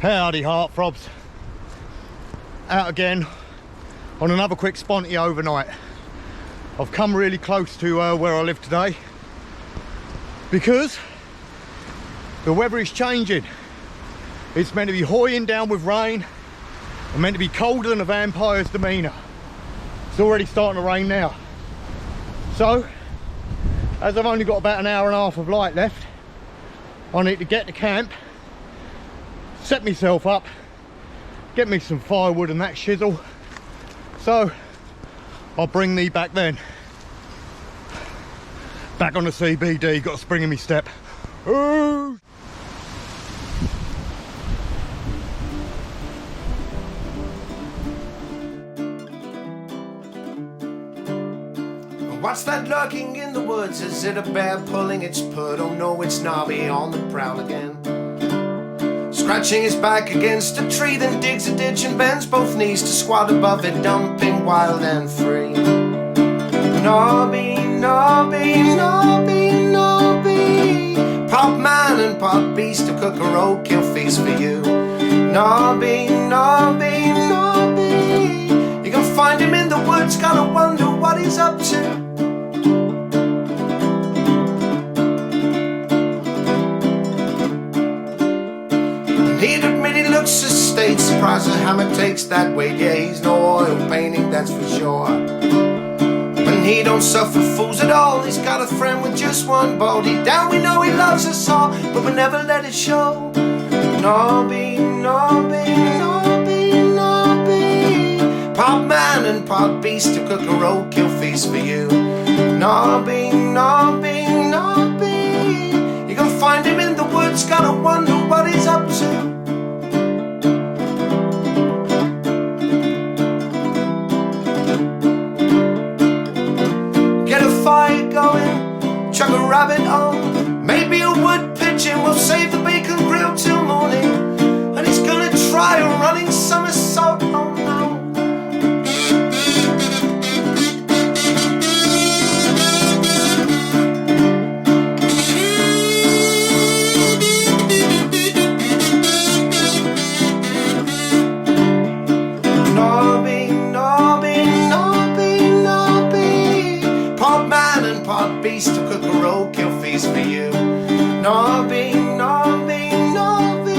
Howdy heartthrobs, out again on another quick sponty overnight. I've come really close to where I live today because the weather is changing. It's meant to be hoying down with rain and meant to be colder than a vampire's demeanour. It's already starting to rain now. So, as I've only got about an hour and a half of light left, I need to get to camp, set myself up, get me some firewood and that shizzle. So I'll bring thee back then. Back on the CBD, got a spring in me step. Ooh. What's that lurking in the woods? Is it a bear pulling its pud? Oh no, it's Nobby on the prowl again. Scratching his back against a tree, then digs a ditch and bends both knees to squat above it, dumping wild and free. Nobby, Nobby, Nobby, Nobby, pop man and pop beast to cook a roadkill feast for you. Nobby, Nobby, Nobby, you can find him in the woods, gotta wonder what he's up to. He'd admit he looks sustained, surprised the hammock takes that weight. Yeah, he's no oil painting, that's for sure. When he don't suffer fools at all, he's got a friend with just one ball. Deep down we know he loves us all, but we never let it show. Nobby, Nobby, Nobby, Nobby, pop man and pop beast to cook a roadkill feast for you. Nobby, Nobby, Nobby, you can find him in the woods, gotta wonder what he's up to. Fire going, chuck a rabbit on, maybe a wood pigeon will save the bacon grill till morning, and he's gonna try a running somersault. Oh no. Nobby, Nobby, Nobby, Nobby, pop man and pop beast to cook a roadkill feast for you. Nobby, Nobby, Nobby,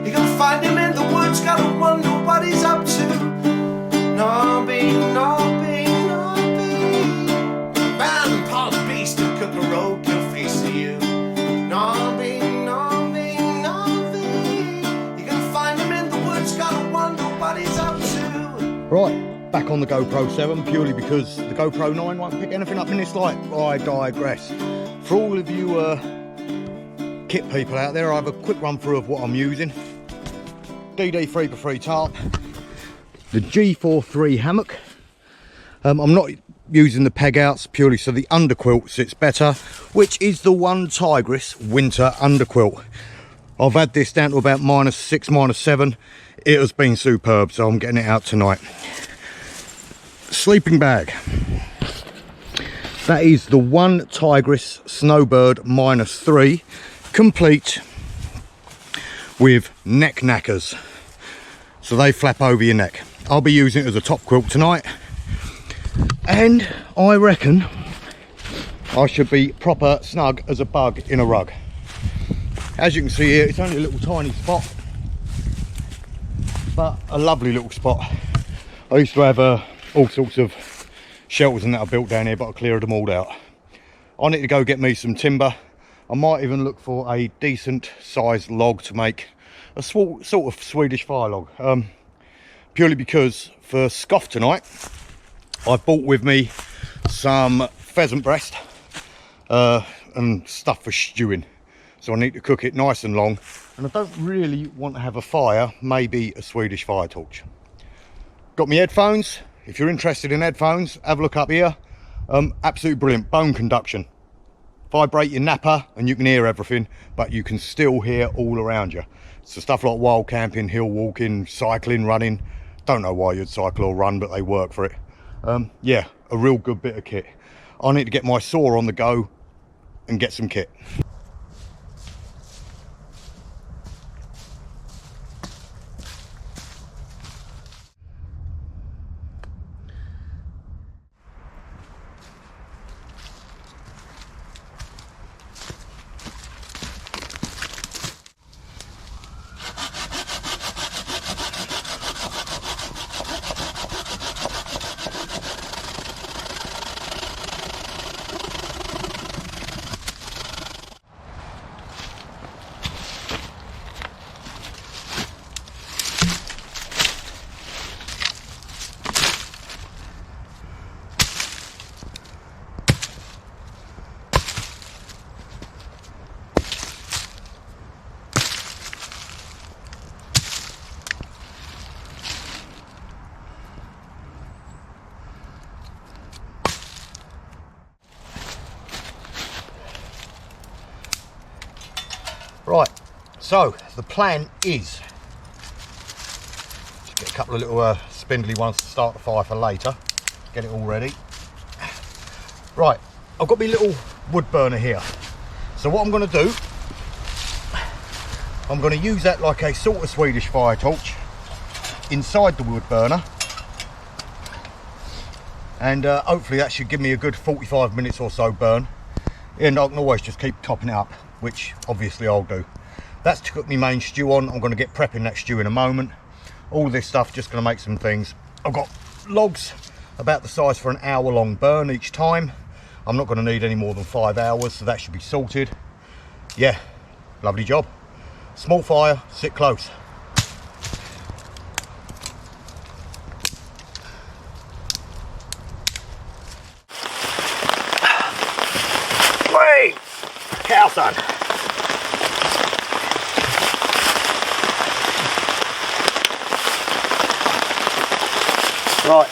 you can find him in the woods, gotta wonder what he's up to. Nobby, Nobby, Nobby, man and pop beast to cook a roadkill feast for you. Nobby, Nobby, Nobby, you can find him in the woods, gotta wonder what he's up to. Right, back on the GoPro 7 purely because the GoPro 9 won't pick anything up in this light. I digress. For all of you kit people out there, I have a quick run through of what I'm using. DD 3x3 tarp, the G43 hammock. I'm not using the peg outs purely so the underquilt sits better, which is the one Tigris winter underquilt. I've had this down to about -6, -7. It has been superb, so I'm getting it out tonight. Sleeping bag. That is the one Tigris Snowbird -3, complete with neck knackers. So they flap over your neck. I'll be using it as a top quilt tonight. And I reckon I should be proper snug as a bug in a rug. As you can see here, it's only a little tiny spot, but a lovely little spot. I used to have all sorts of shelters and that I built down here, but I cleared them all out. I need to go get me some timber. I might even look for a decent sized log to make a sort of Swedish fire log. Purely because for scoff tonight, I brought with me some pheasant breast and stuff for stewing. So I need to cook it nice and long, and I don't really want to have a fire, maybe a Swedish fire torch. Got my headphones. If you're interested in headphones, have a look up here. Absolutely brilliant, bone conduction. Vibrate your napper and you can hear everything, but you can still hear all around you. So stuff like wild camping, hill walking, cycling, running. Don't know why you'd cycle or run, but they work for it. Yeah, a real good bit of kit. I need to get my saw on the go and get some kit. So the plan is to get a couple of little spindly ones to start the fire for later. Get it all ready. Right, I've got my little wood burner here. So what I'm going to do, I'm going to use that like a sort of Swedish fire torch inside the wood burner, and hopefully that should give me a good 45 minutes or so burn, and I can always just keep topping it up, which obviously I'll do. That's to cook my main stew on. I'm going to get prepping that stew in a moment. All this stuff, just going to make some things. I've got logs about the size for an hour-long burn each time. I'm not going to need any more than 5 hours, so that should be sorted. Yeah, lovely job. Small fire, sit close. Wait, cow son. Right,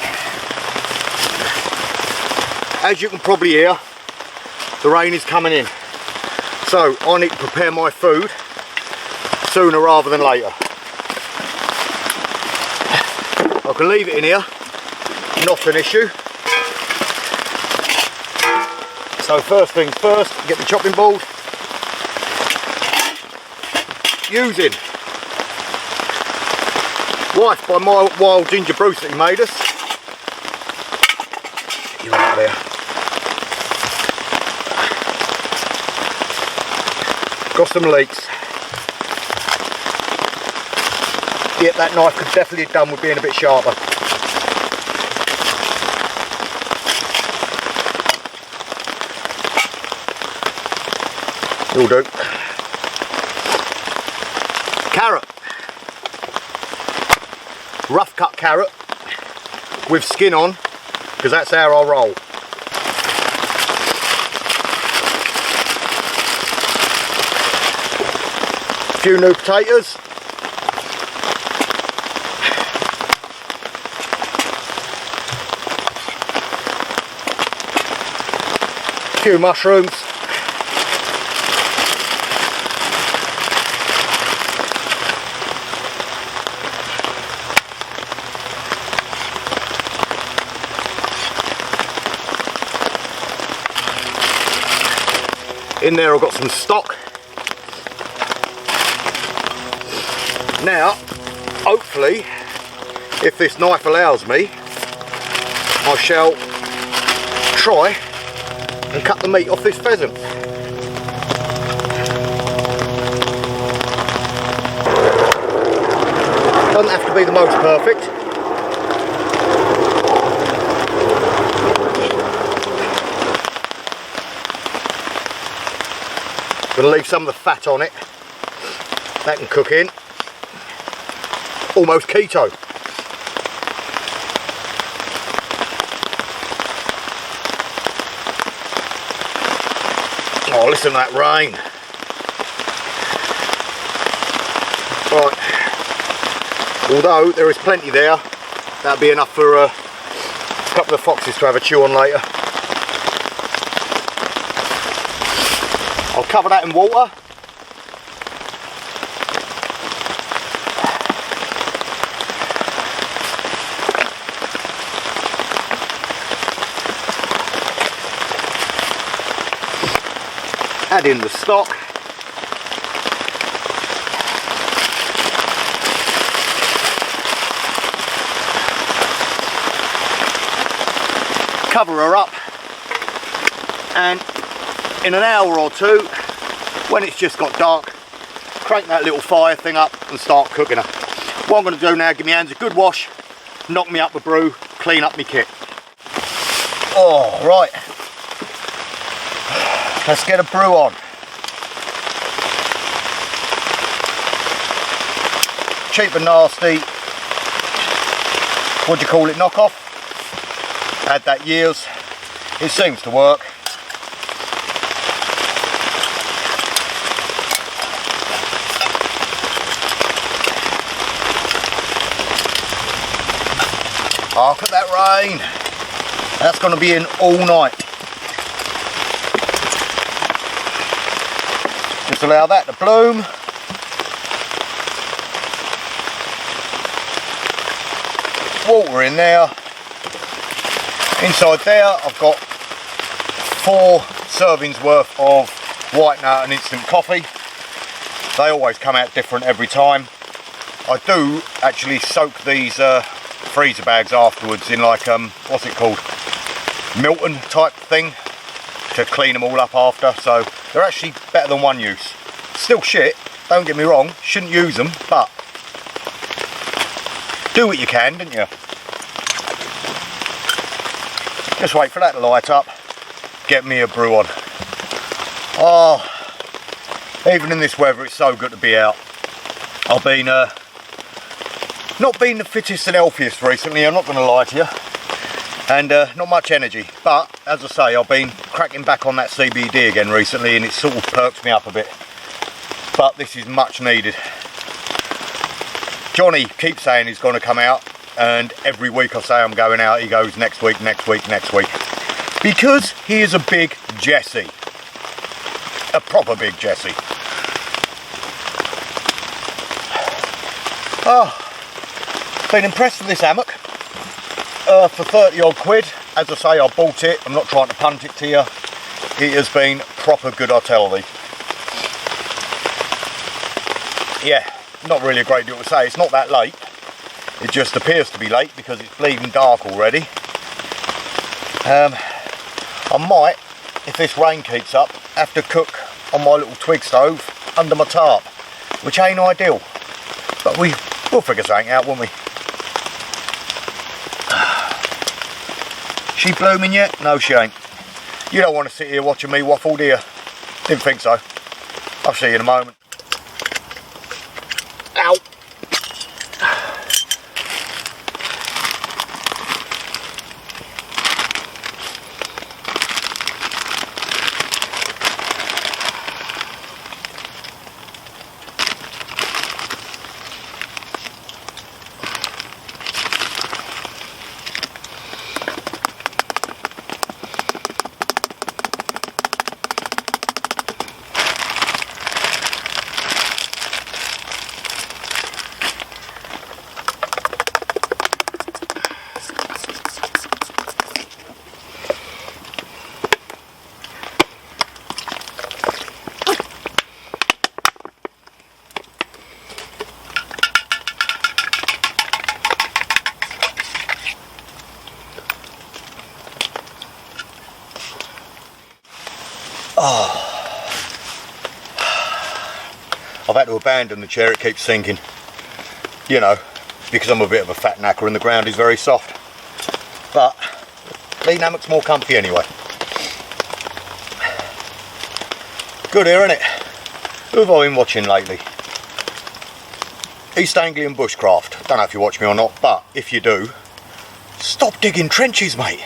as you can probably hear, the rain is coming in, so I need to prepare my food sooner rather than later. I can leave it in here, not an issue. So first things first, get the chopping board, using Wife by my wild ginger Bruce that he made us. You out there. Got some leeks. Yep, that knife could definitely have done with being a bit sharper. Will do. Carrot. Rough cut carrot with skin on, because that's how I roll. A few new potatoes. A few mushrooms. In there I've got some stock. Now, hopefully, if this knife allows me, I shall try and cut the meat off this pheasant. Doesn't have to be the most perfect. Gonna leave some of the fat on it. That can cook in. Almost keto. Oh, listen to that rain. Right. Although there is plenty there, that'll be enough for a couple of foxes to have a chew on later. I'll cover that in water. Add in the stock. Cover her up, and in an hour or two, when it's just got dark, crank that little fire thing up and start cooking her. What I'm going to do now, give my hands a good wash, knock me up a brew, clean up my kit. Oh, right. Let's get a brew on. Cheap and nasty, what do you call it, knockoff? Add that years. It seems to work. Oh, look at that rain. That's going to be in all night. Just allow that to bloom. water in there. Inside there I've got 4 servings worth of white nut and instant coffee. They always come out different every time. I do actually soak these freezer bags afterwards in like, what's it called? Milton type thing to clean them all up after. So they're actually better than one use. Still shit, don't get me wrong, shouldn't use them, but do what you can, didn't you? Just wait for that to light up, get me a brew on. Oh, even in this weather it's so good to be out. I've been not been the fittest and healthiest recently, I'm not going to lie to you, and not much energy, but as I say, I've been cracking back on that CBD again recently and it sort of perks me up a bit, but this is much needed. Johnny keeps saying he's going to come out, and every week I say I'm going out, he goes next week, next week, next week, because he is a big Jessie, a proper big Jessie. Oh, been impressed with this hammock for 30 odd quid. As I say, I bought it, I'm not trying to punt it to you. It has been proper good, I tell thee. Yeah, not really a great deal to say. It's not that late, it just appears to be late because it's bleeding dark already. I might, if this rain keeps up, have to cook on my little twig stove under my tarp, which ain't ideal, but we'll figure something out, won't we? She blooming yet? No, she ain't. You don't want to sit here watching me waffle, do you? Didn't think so. I'll see you in a moment. Ow! I've had to abandon the chair, it keeps sinking. You know, because I'm a bit of a fat knacker and the ground is very soft. But the hammock's more comfy anyway. Good here, isn't it? Who have I been watching lately? East Anglian Bushcraft. Don't know if you watch me or not, but if you do, stop digging trenches, mate.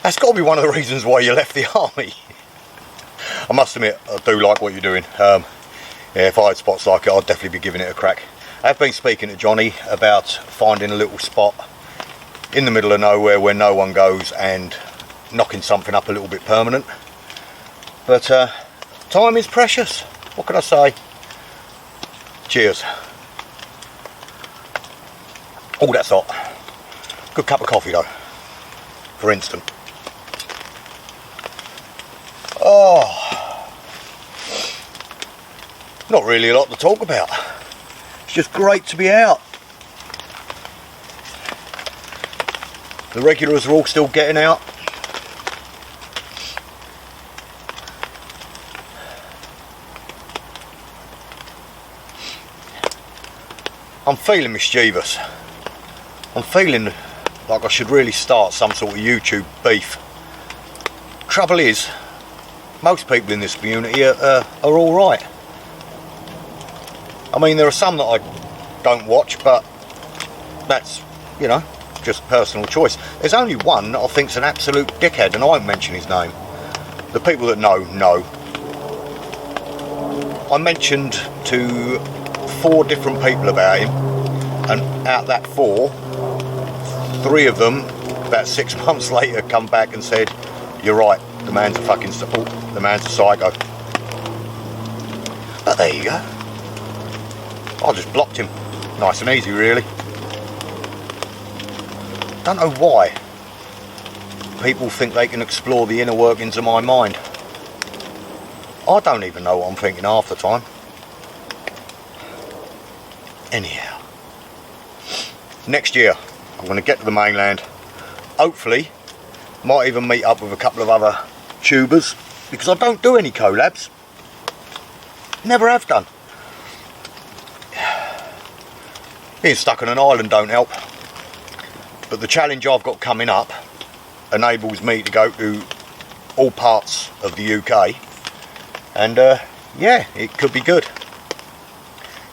That's got to be one of the reasons why you left the army. I must admit, I do like what you're doing. Yeah, if I had spots like it, I'd definitely be giving it a crack. I have been speaking to Johnny about finding a little spot in the middle of nowhere where no one goes and knocking something up a little bit permanent. But time is precious. What can I say? Cheers. Oh, that's hot. Good cup of coffee though, for instant. Oh. Not really a lot to talk about. It's just great to be out. The regulars are all still getting out. I'm feeling mischievous. I'm feeling like I should really start some sort of YouTube beef. Trouble is, most people in this community are all right. I mean, there are some that I don't watch, but that's, you know, just personal choice. There's only one that I think's an absolute dickhead, and I won't mention his name. The people that know. I mentioned to 4 different people about him, and out of that 4, 3 of them, about 6 months later, come back and said, "You're right, the man's a fucking, the man's a psycho." But there you go. I just blocked him. Nice and easy, really. Don't know why people think they can explore the inner workings of my mind. I don't even know what I'm thinking half the time. Anyhow, next year I'm going to get to the mainland. Hopefully, might even meet up with a couple of other tubers, because I don't do any collabs. Never have done. Being stuck on an island don't help. But the challenge I've got coming up enables me to go to all parts of the UK. And yeah, it could be good.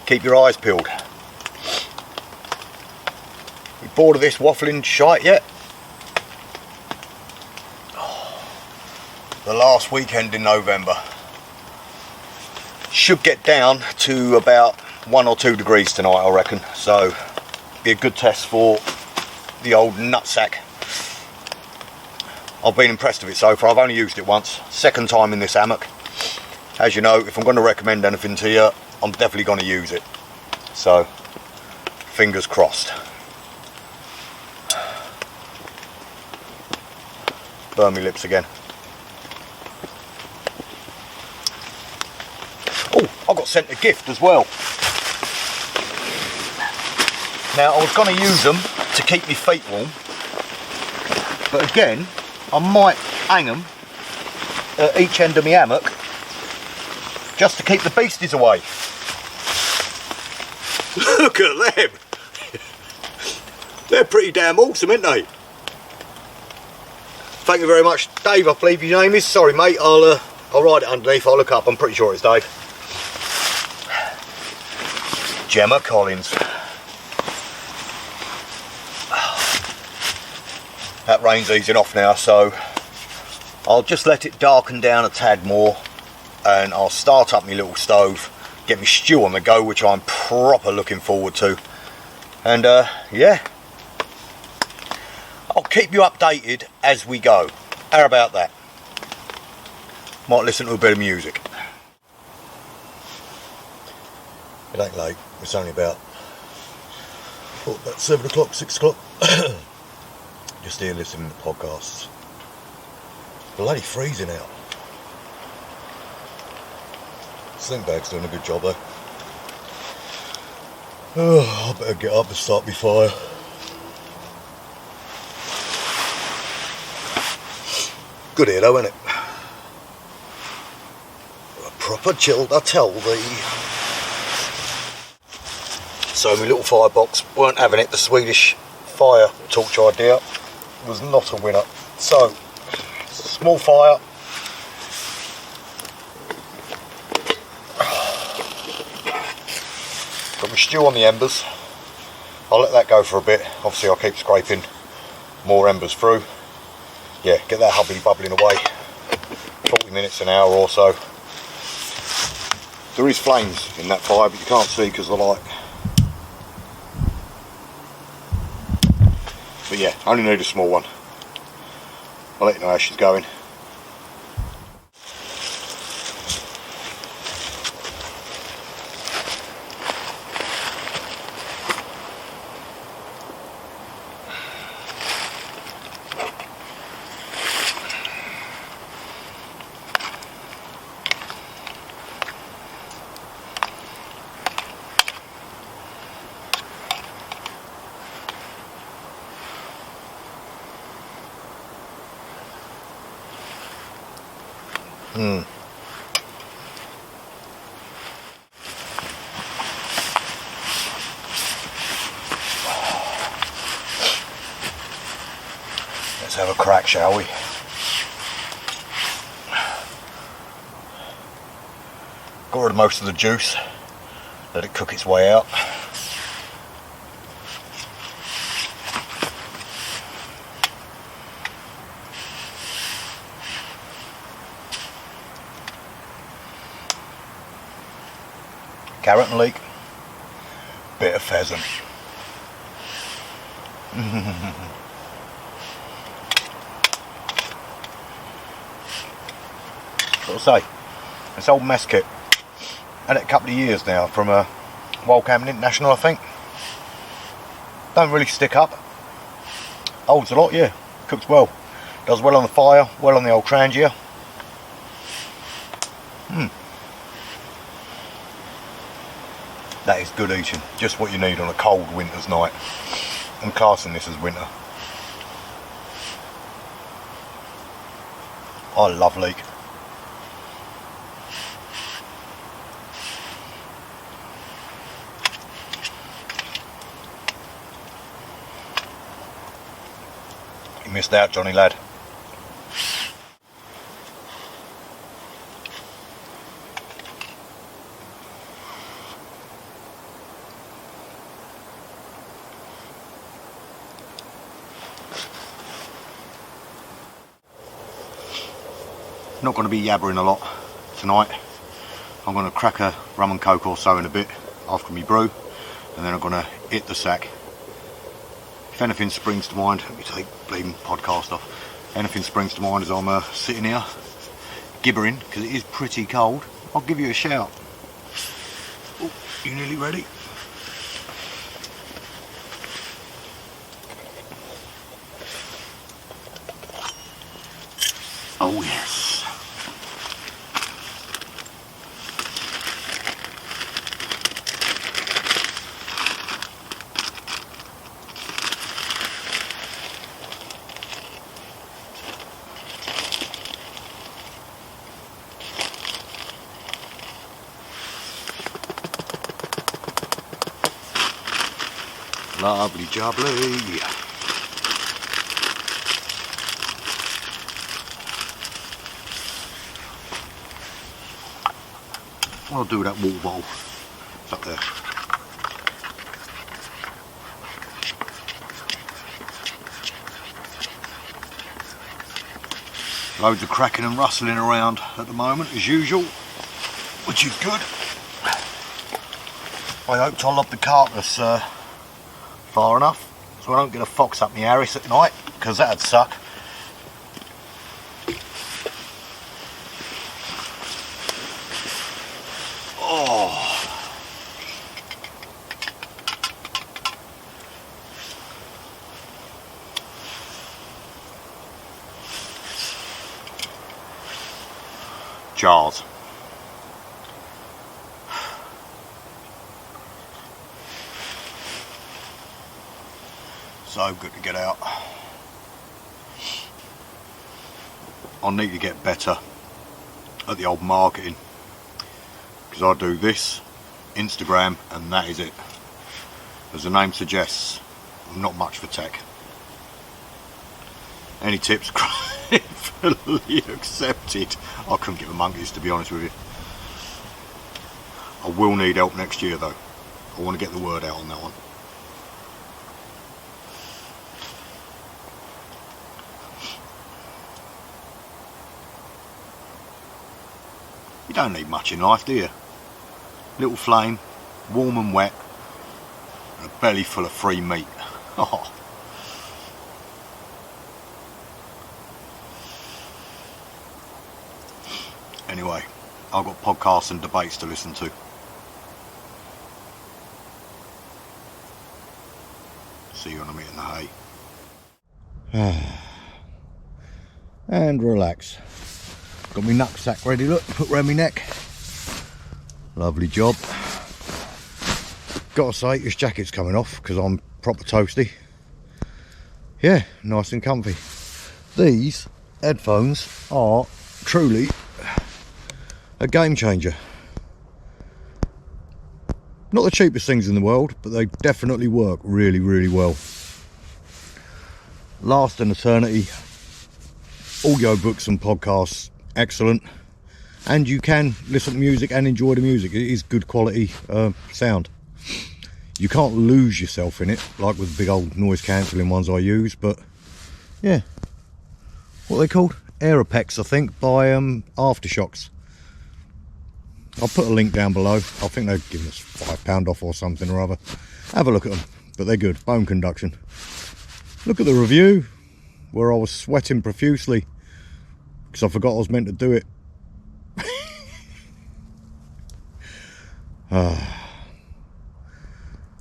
Keep your eyes peeled. You bored of this waffling shite yet? The last weekend in November. Should get down to about 1 or 2 degrees tonight, I reckon. So, be a good test for the old nutsack. I've been impressed with it so far. I've only used it once. Second time in this hammock. As you know, if I'm going to recommend anything to you, I'm definitely going to use it. So, fingers crossed. Burn my lips again. Oh, I got sent a gift as well. Now, I was going to use them to keep my feet warm. But again, I might hang them at each end of my hammock just to keep the beasties away. Look at them. They're pretty damn awesome, aren't they? Thank you very much, Dave, I believe your name is. Sorry, mate, I'll write it underneath. I'll look up. I'm pretty sure it's Dave. Gemma Collins. That rain's easing off now, so I'll just let it darken down a tad more, and I'll start up my little stove, get my stew on the go, which I'm proper looking forward to. And yeah, I'll keep you updated as we go. How about that? Might listen to a bit of music. It ain't late, it's only about 7 o'clock, 6 o'clock. Just here listening to podcasts. Bloody freezing out. Sling bag's doing a good job though. Oh, I better get up and start my fire. Good here though, isn't it? Proper chilled, I tell thee. So my little firebox weren't having it. The Swedish fire torch idea was not a winner. So, small fire. Got my stew on the embers. I'll let that go for a bit. Obviously I'll keep scraping more embers through. Yeah, get that hubbly bubbling away. 40 minutes, an hour or so. There is flames in that fire, but you can't see because of the light. But yeah, only need a small one. I'll let you know how she's going. Let's have a crack, shall we? Got rid of most of the juice. Let it cook its way out. Carrot and leek, bit of pheasant. What to say, this old mess kit, had it a couple of years now from Wildcamping International, I think. Don't really stick up. Holds a lot, yeah. Cooks well. Does well on the fire, well on the old trangia. That is good eating. Just what you need on a cold winter's night. I'm classing this as winter. I love leek. You missed out, Johnny lad. Not going to be yabbering a lot tonight. I'm going to crack a rum and coke or so in a bit after me brew, and then I'm going to hit the sack. If anything springs to mind, let me take the bleeding podcast off. Anything springs to mind as I'm sitting here gibbering, because it is pretty cold, I'll give you a shout. Oh, you nearly ready? Oh yes. Lovely jubbly. I'll do that water bowl. It's up there. Loads of cracking and rustling around at the moment as usual, which is good. I hoped I lobbed the carcass far enough so I don't get a fox up my arse at night, because that'd suck. Oh, jars. So good to get out. I need to get better at the old marketing, because I do this, Instagram, and that is it. As the name suggests, I'm not much for tech. Any tips? Fully accepted. I couldn't give a monkeys, to be honest with you. I will need help next year though. I want to get the word out on that one. You don't need much in life, do you? Little flame, warm and wet, and a belly full of free meat. Oh. Anyway, I've got podcasts and debates to listen to. See you when I'm eating the hay. And relax. Got my knapsack ready, look, put round my neck. Lovely job. Gotta say, this jacket's coming off because I'm proper toasty. Yeah, nice and comfy. These headphones are truly a game changer. Not the cheapest things in the world, but they definitely work really, really well. Last an eternity. Audiobooks and podcasts, excellent. And you can listen to music and enjoy the music. It is good quality sound. You can't lose yourself in it, like with the big old noise cancelling ones I use, but yeah. What are they called? Aeropex, I think, by Aftershocks. I'll put a link down below. I think they've given us £5 off or something or other. Have a look at them, but they're good. Bone conduction. Look at the review, where I was sweating profusely because I forgot I was meant to do it.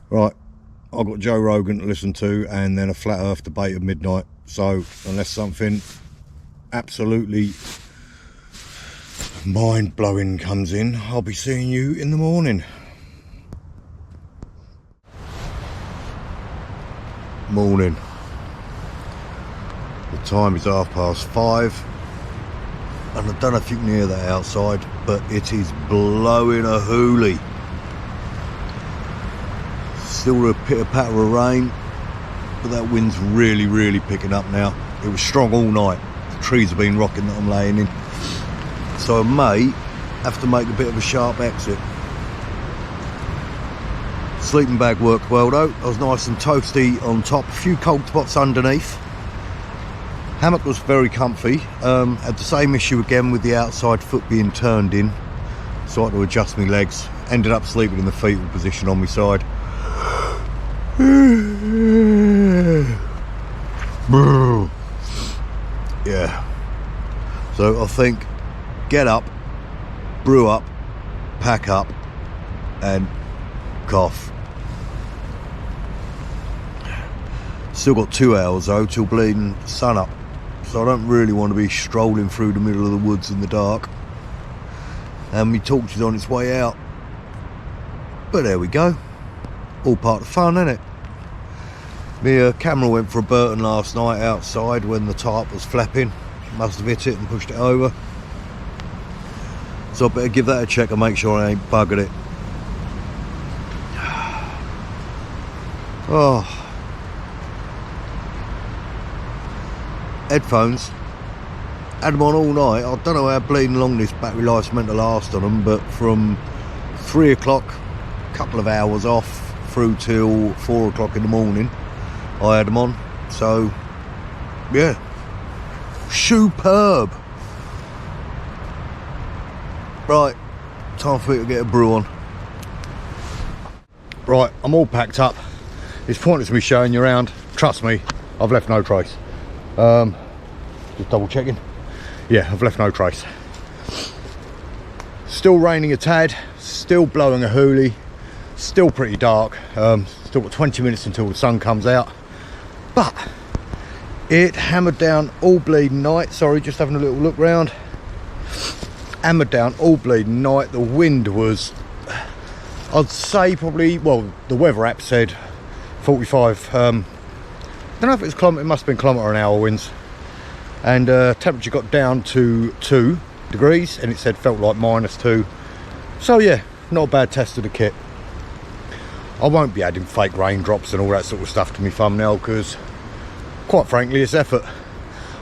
Right, I've got Joe Rogan to listen to and then a flat earth debate at midnight. So unless something absolutely mind-blowing comes in, I'll be seeing you in the morning. Morning. The time is 5:30 and I don't know if you can hear that outside, but it is blowing a hoolie. Still a pitter-patter of rain, but that wind's really picking up now. It was strong all night. The trees have been rocking that I'm laying in, so I may have to make a bit of a sharp exit. Sleeping bag worked well though. I was nice and toasty on top, a few cold spots underneath. Hammock was very comfy. Had the same issue again with the outside foot being turned in, so I had to adjust my legs. Ended up sleeping in the fetal position on my side. Yeah, so I think get up, brew up, pack up and cough. Still got 2 hours though till bleeding sun up, so I don't really want to be strolling through the middle of the woods in the dark, and my torch is on its way out, but there we go. All part of the fun, isn't it? My camera went for a Burton last night outside when the tarp was flapping. Must have hit it and pushed it over. So I better give that a check and make sure I ain't buggered it. Oh. Headphones. Had them on all night. I don't know how bleeding long this battery life's meant to last on them, but from 3 o'clock, a couple of hours off, through till 4 o'clock in the morning I had them on, so yeah, superb. Right, time for me to get a brew on. Right, I'm all packed up. It's pointless me showing you around, trust me, I've left no trace. Just double checking, yeah, I've left no trace. Still raining a tad, still blowing a hoolie, still pretty dark. Still got 20 minutes until the sun comes out, but it hammered down all bleeding night. Sorry, just having a little look round. Hammered down all bleeding night. The wind was, I'd say probably, well, the weather app said 45, don't know if it was kilometre, it must have been kilometre an hour winds, and temperature got down to 2 degrees and it said felt like -2. So yeah, not a bad test of the kit. I won't be adding fake raindrops and all that sort of stuff to my thumbnail because, quite frankly, it's effort.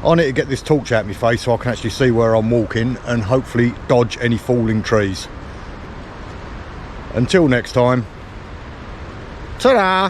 I need to get this torch out of my face so I can actually see where I'm walking and hopefully dodge any falling trees. Until next time, ta-da!